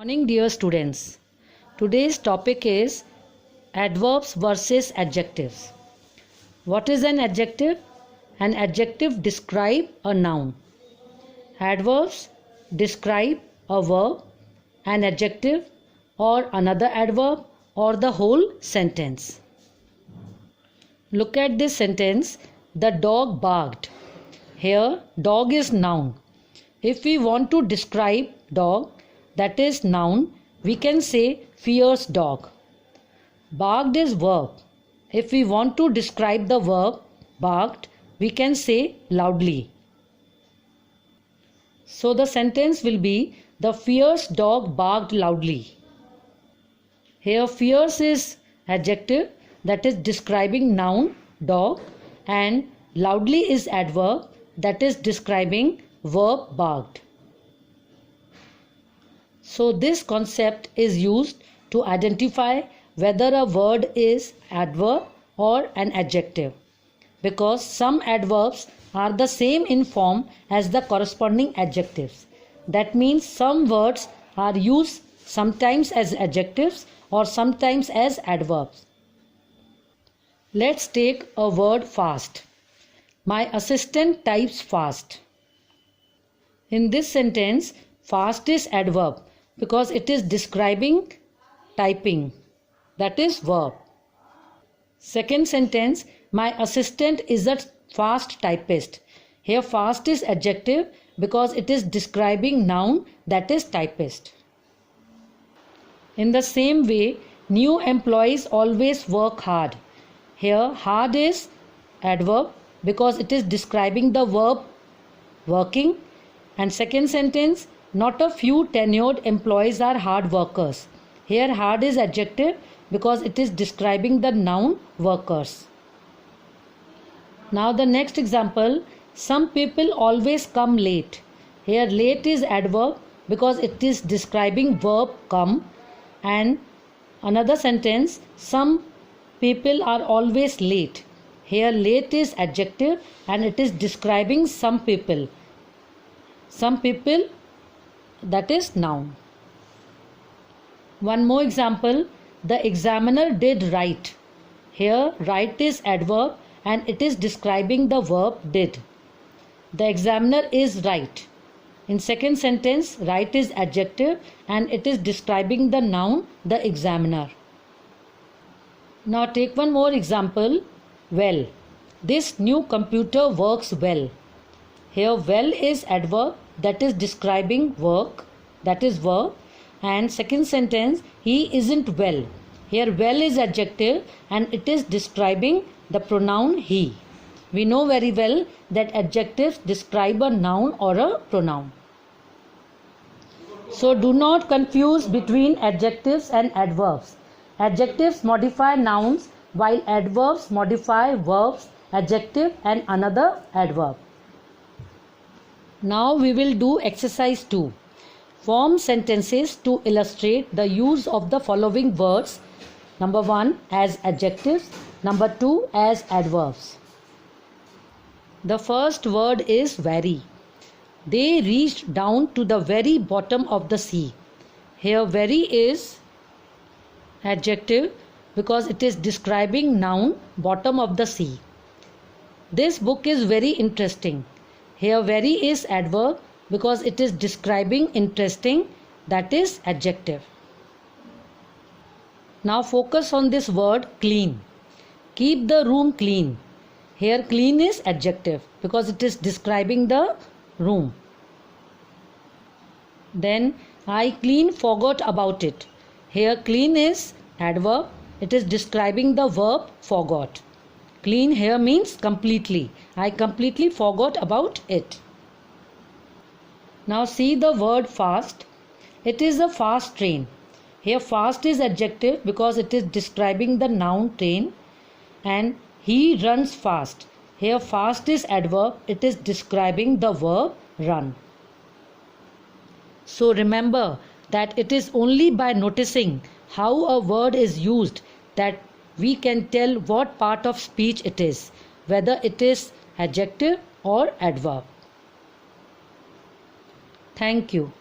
Morning dear students. Today's topic is adverbs versus adjectives. What is an adjective? An adjective describes a noun. Adverbs describe a verb, an adjective or another adverb or the whole sentence. Look at this sentence. The dog barked. Here dog is noun. If we want to describe dog, that is noun, we can say fierce dog. Barked is verb. If we want to describe the verb barked, we can say loudly. So the sentence will be the fierce dog barked loudly. Here fierce is adjective, that is describing noun dog, and loudly is adverb, that is describing verb barked. So this concept is used to identify whether a word is adverb or an adjective, because some adverbs are the same in form as the corresponding adjectives. That means some words are used sometimes as adjectives or sometimes as adverbs. Let's take a word fast. My assistant types fast. In this sentence, fast is adverb because it is describing typing, that is verb. Second sentence, my assistant is a fast typist. Here fast is adjective because it is describing noun, that is typist. In the same way, new employees always work hard. Here hard is adverb because it is describing the verb working. And second sentence, not a few tenured employees are hard workers. Here hard is adjective because it is describing the noun workers. Now the next example, some people always come late. Here late is adverb because it is describing verb come. And another sentence, some people are always late. Here late is adjective and it is describing some people. Some people, that is noun. One more example, the examiner did right. Here right is adverb and it is describing the verb did. The examiner is right. In second sentence, right is adjective and it is describing the noun, the examiner. Now take one more example, well. This new computer works well. Here well is adverb, that is describing work, that is verb. And second sentence, he isn't well. Here well is adjective and it is describing the pronoun he. We know very well that adjectives describe a noun or a pronoun. So do not confuse between adjectives and adverbs. Adjectives modify nouns while adverbs modify verbs, adjective and another adverb. Now we will do exercise 2. Form sentences to illustrate the use of the following words. Number 1 as adjectives, number 2 as adverbs. The first word is very. They reached down to the very bottom of the sea. Here very is adjective because it is describing noun bottom of the sea. This book is very interesting. Here very is adverb because it is describing interesting, that is adjective. Now focus on this word clean. Keep the room clean. Here clean is adjective because it is describing the room. Then I clean forgot about it. Here clean is adverb. It is describing the verb forgot. Clean here means completely. I completely forgot about it. Now see the word fast. It is a fast train. Here fast is adjective because it is describing the noun train. And he runs fast. Here fast is adverb. It is describing the verb run. So remember that it is only by noticing how a word is used that we can tell what part of speech it is, whether it is adjective or adverb. Thank you.